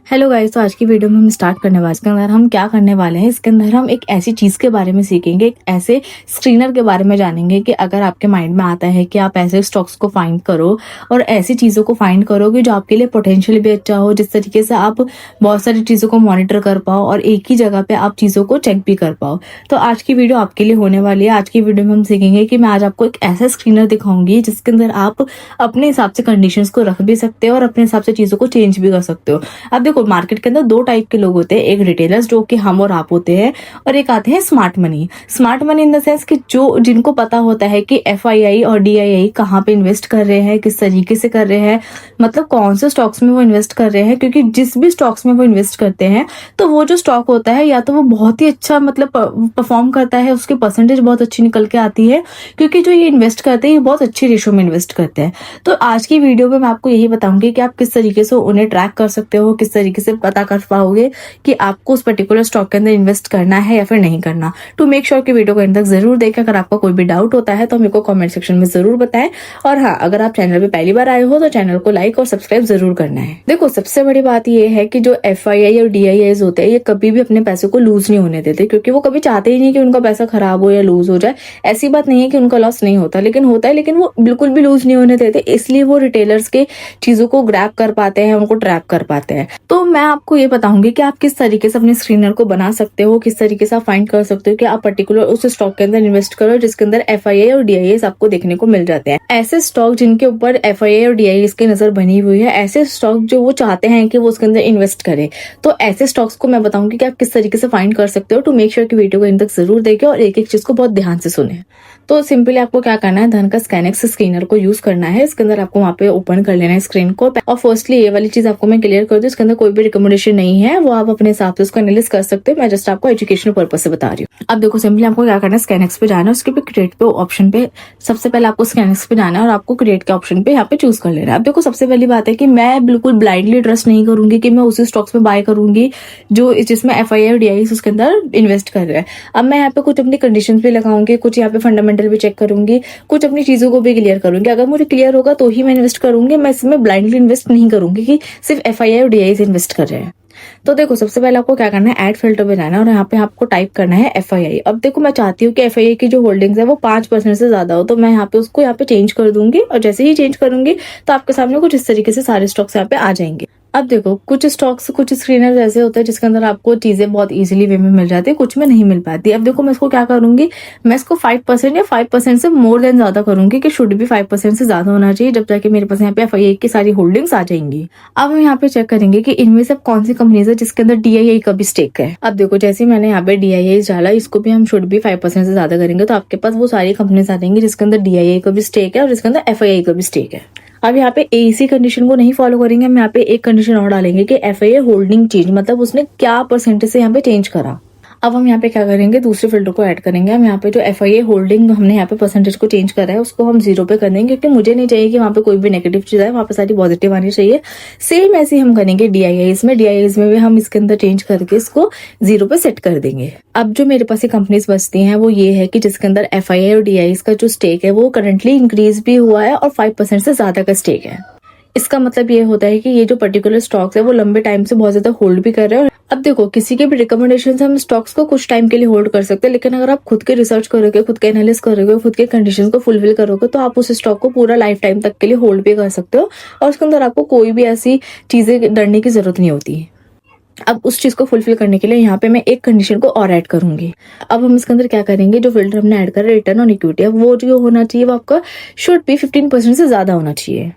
Hello guys, तो आज की वीडियो में हम स्टार्ट करने वाले हैं। इसके अंदर हम क्या करने वाले हैं, इसके अंदर हम एक ऐसी चीज़ के बारे में सीखेंगे, एक ऐसे स्क्रीनर के बारे में जानेंगे कि अगर आपके माइंड में आता है कि आप ऐसे स्टॉक्स को फाइंड करो और ऐसी चीज़ों को फाइंड करोगे जो आपके लिए पोटेंशियल भी अच्छा हो, जिस तरीके से आप बहुत सारी चीज़ों को मॉनिटर कर पाओ और एक ही जगह पे आप चीज़ों को चेक भी कर पाओ। तो आज की वीडियो आपके लिए होने वाली है। आज की वीडियो में हम सीखेंगे कि मैं आज आपको एक ऐसा स्क्रीनर दिखाऊंगी जिसके अंदर आप अपने हिसाब से कंडीशंस को रख भी सकते हो और अपने हिसाब से चीज़ों को चेंज भी कर सकते हो। अब देखो, मार्केट के अंदर दो टाइप के लोग होते हैं, एक रिटेलर्स जो कि हम और आप होते हैं, और एक आते हैं smart money. Smart money in the sense कि जो जिनको पता होता है कि एफआईआई और डीआईआई कहाँ पे इन्वेस्ट कर रहे हैं, किस तरीके से कर रहे हैं, मतलब कौन से स्टॉक्स में वो इन्वेस्ट कर रहे हैं। क्योंकि जिस भी स्टॉक्स में वो इन्वेस्ट करते हैं तो वो जो स्टॉक होता है या तो वो बहुत ही अच्छा मतलब परफॉर्म करता है, उसकी परसेंटेज बहुत अच्छी निकल के आती है, क्योंकि जो ये इन्वेस्ट करते हैं ये बहुत अच्छी रेशो में इन्वेस्ट करते हैं। तो आज की वीडियो में मैं आपको यही बताऊंगी कि आप किस तरीके से उन्हें ट्रैक कर सकते हो, किस तरीके से पता कर पाओगे कि आपको उस पर्टिकुलर स्टॉक के अंदर इन्वेस्ट करना है या फिर नहीं करना। टू मेक श्योर कि वीडियो को अंत तक जरूर देखें। अगर आपका कोई भी डाउट होता है तो मेरे को कमेंट सेक्शन में जरूर बताएं। और हाँ, अगर आप चैनल पे पहली बार आए हो तो चैनल को लाइक और सब्सक्राइब जरूर करना है। देखो, सबसे बड़ी बात ये है कि जो एफआईआई और डीआईआई होते हैं ये कभी भी अपने पैसे को लूज नहीं होने देते, क्योंकि वो कभी चाहते ही नहीं कि उनका पैसा खराब हो या लूज हो जाए। ऐसी बात नहीं है कि उनका लॉस नहीं होता, लेकिन होता है, लेकिन वो बिल्कुल भी लूज नहीं होने देते। इसलिए वो रिटेलर्स के चीजों को ग्रैब कर पाते हैं, उनको ट्रैप कर पाते हैं। तो मैं आपको ये बताऊंगी कि आप किस तरीके से अपने स्क्रीनर को बना सकते हो, किस तरीके से आप फाइंड कर सकते हो कि आप पर्टिकुलर उस स्टॉक के अंदर इन्वेस्ट करो जिसके अंदर एफआईआई और डीआईआई आपको देखने को मिल जाते हैं। ऐसे स्टॉक जिनके ऊपर एफआईआई और डीआईआई की नजर बनी हुई है, ऐसे स्टॉक जो वो चाहते हैं कि वो उसके अंदर इन्वेस्ट करें, तो ऐसे स्टॉक्स को मैं बताऊंगी कि आप किस तरीके से फाइंड कर सकते हो। टू मेक श्योर कि वीडियो को इन तक जरूर देखें और एक एक चीज को बहुत ध्यान से सुने। तो सिंपली आपको क्या करना है, धन का स्कैनएक्स स्क्रीनर को यूज करना है। इसके अंदर आपको वहां पे ओपन कर लेना है स्क्रीन को। और फर्स्टली ये वाली चीज आपको मैं क्लियर कर दूं, इसके अंदर कोई भी रिकमेंडेशन नहीं है, वो आप अपने हिसाब से उसको एनालिसिस कर सकते हो। मैं जस्ट आपको एजुकेशनल पर्पज से बता रही हूँ। अब देखो, सिंपली आपको क्या करना है, स्कैनएक्स पे जाना है, उसके पे क्रिएट पे ऑप्शन पे सबसे पहले आपको स्कैनएक्स पे जाना है और आपको क्रिएट के ऑप्शन पे यहाँ पे चूज कर लेना है। अब देखो, सबसे पहली बात है कि मैं बिल्कुल ब्लाइंडली ट्रस्ट नहीं करूंगी कि मैं उसी स्टॉक्स में बाय करूंगी जो जिसमें एफआईआई और डीआईआई उसके अंदर इन्वेस्ट कर रहे हैं। अब मैं यहाँ पे कुछ अपनी कंडीशंस भी लगाऊंगी, कुछ यहाँ पे फंडामेंटल भी चेक करूंगी, कुछ अपनी चीजों को भी क्लियर करूंगी। अगर मुझे क्लियर होगा तो ही मैं इन्वेस्ट करूंगी। मैं इसमें ब्लाइंडली इन्वेस्ट नहीं करूंगी कि सिर्फ एफआईआई और डीआईआई से इन्वेस्ट कर रहे हैं। तो देखो, सबसे पहले आपको क्या करना है, ऐड फिल्टर पे जाना है और यहाँ पे आपको टाइप करना है एफआईआई। अब देखो, मैं चाहती हूँ कि एफआईआई की जो होल्डिंग्स है वो 5% से ज्यादा हो, तो मैं यहाँ पे उसको यहाँ पे चेंज कर दूंगी। और जैसे ही चेंज करूंगी तो आपके सामने कुछ इस तरीके से सारे स्टॉक्स यहाँ पे आ जाएंगे। अब देखो, कुछ स्टॉक्स, कुछ स्क्रीनर ऐसे होते हैं जिसके अंदर आपको चीजें बहुत इजीली वे में मिल जाती है, कुछ में नहीं मिल पाती। अब देखो, मैं इसको क्या करूंगी, मैं इसको 5% या 5% से मोर देन ज्यादा करूंगी कि शुड भी 5% से ज्यादा होना चाहिए, जब जाके मेरे पास यहाँ पे एफआईआई की सारी होल्डिंग्स आ जाएंगी। अब हम यहाँ पे चेक करेंगे कि इनमें से कौन सी कंपनीज है जिसके अंदर डीआईआई का भी स्टेक है। अब देखो, जैसे मैंने यहाँ पे डीआईआई डाला, इसको भी हम शुड भी 5% से ज्यादा करेंगे तो आपके पास वो सारी कंपनीज आ जाएंगी जिसके अंदर डीआईआई का भी स्टेक है और जिसके अंदर एफआईआई का भी स्टेक है। अब यहाँ पे इसी कंडीशन को नहीं फॉलो करेंगे, हम यहाँ पे एक कंडीशन और डालेंगे कि एफआईआई होल्डिंग चेंज, मतलब उसने क्या परसेंटेज से यहाँ पे चेंज करा। अब हम यहाँ पे क्या करेंगे, दूसरे फिल्टर को ऐड करेंगे। हम यहाँ पे जो एफआईआई होल्डिंग हमने यहाँ पे परसेंटेज को चेंज करा है उसको हम 0 पे कर देंगे, क्योंकि मुझे नहीं चाहिए कि वहाँ पे कोई भी नेगेटिव चीज है, वहाँ पे सारी पॉजिटिव आनी चाहिए। सेम ऐसे हम करेंगे डीआईआई में भी हम इसके अंदर चेंज करके इसको 0 पे सेट कर देंगे। अब जो मेरे पास ये कंपनीज बचती हैं वो ये है कि जिसके अंदर एफआईआई और डीआईआई का जो स्टेक है वो करंटली इंक्रीज भी हुआ है और 5% से ज्यादा का स्टेक है। इसका मतलब ये होता है कि ये जो पर्टिकुलर स्टॉक्स है वो लंबे टाइम से बहुत ज्यादा होल्ड भी कर रहे हैं। अब देखो, किसी के भी रिकमेंडेशन से हम स्टॉक्स को कुछ टाइम के लिए होल्ड कर सकते हैं, लेकिन अगर आप खुद के रिसर्च करोगे, खुद के एनालिसिस करोगे, खुद के कंडीशन को फुलफिल करोगे तो आप उस स्टॉक को पूरा लाइफ टाइम तक के लिए होल्ड भी कर सकते हो और उसके अंदर आपको कोई भी ऐसी चीजें डरने की जरूरत नहीं होती। अब उस चीज को फुलफिल करने के लिए यहाँ पे मैं एक कंडीशन को और ऐड करूंगी। अब हम इसके अंदर क्या करेंगे, जो फिल्टर हमने ऐड करा रिटर्न ऑन इक्विटी, अब वो जो होना चाहिए वो आपका शुड भी 15% से ज्यादा होना चाहिए।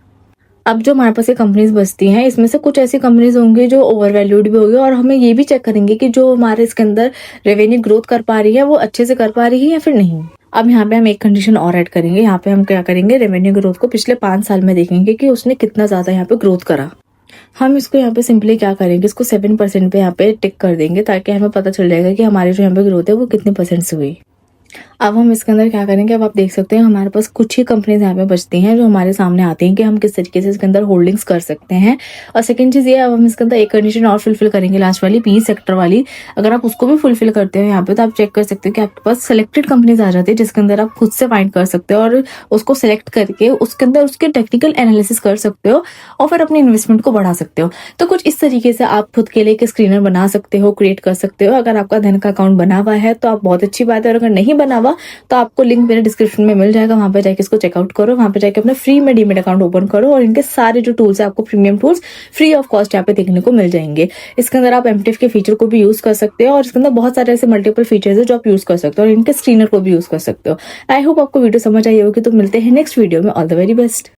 अब जो हमारे पास ये कंपनीज बचती हैं इसमें से कुछ ऐसी कंपनीज होंगी जो ओवर वैल्यूड भी होगी, और हमें ये भी चेक करेंगे कि जो हमारे इसके अंदर रेवेन्यू ग्रोथ कर पा रही है वो अच्छे से कर पा रही है या फिर नहीं। अब यहाँ पे हम एक कंडीशन और ऐड करेंगे। यहाँ पे हम क्या करेंगे, रेवेन्यू ग्रोथ को पिछले 5 साल में देखेंगे कि उसने कितना ज्यादा यहाँ पे ग्रोथ करा। हम इसको यहाँ पे सिंपली क्या करेंगे, इसको 7% पे यहाँ पे टिक कर देंगे ताकि हमें पता चल जाएगा कि हमारी जो यहाँ पे ग्रोथ है वो कितने % से हुई। अब हम इसके अंदर क्या करेंगे, अब आप देख सकते हैं हमारे पास कुछ ही कंपनीज यहाँ पे बचती हैं जो हमारे सामने आती हैं कि हम किस तरीके से इसके अंदर होल्डिंग्स कर सकते हैं। और सेकंड चीज़ ये, अब हम इसके अंदर एक कंडीशन और फुलफिल करेंगे, लास्ट वाली पी सेक्टर वाली। अगर आप उसको भी फुलफिल करते हो यहाँ पे, तो आप चेक कर सकते हो कि आपके पास सेलेक्टेड कंपनीज आ जाती है जिसके अंदर आप खुद से फाइंड कर सकते हो और उसको सेलेक्ट करके उसके अंदर उसके टेक्निकल एनालिसिस कर सकते हो और फिर अपनी इन्वेस्टमेंट को बढ़ा सकते हो। तो कुछ इस तरीके से आप खुद के लिए एक स्क्रीनर बना सकते हो, क्रिएट कर सकते हो। अगर आपका धन का अकाउंट बना हुआ है तो आप बहुत अच्छी बात है, और अगर नहीं बना हुआ तो आपको लिंक मेरे डिस्क्रिप्शन में मिल जाएगा, वहां पे जाके इसको चेकआउट करो, वहां पे जाके अपना फ्री में डीमेट अकाउंट ओपन करो और इनके सारे जो टूल्स है आपको premium tools free of cost यहाँ पे देखने को मिल जाएंगे। इसके अंदर आप एमटीएफ के फीचर को भी यूज कर सकते हो और इसके अंदर बहुत सारे ऐसे मल्टीपल फीचर्स है जो आप यूज कर सकते हो और इनके स्क्रीनर को भी यूज कर सकते हो। आई होप आपको वीडियो समझ आई होगी। तो मिलते हैं नेक्स्ट वीडियो में। All the very best.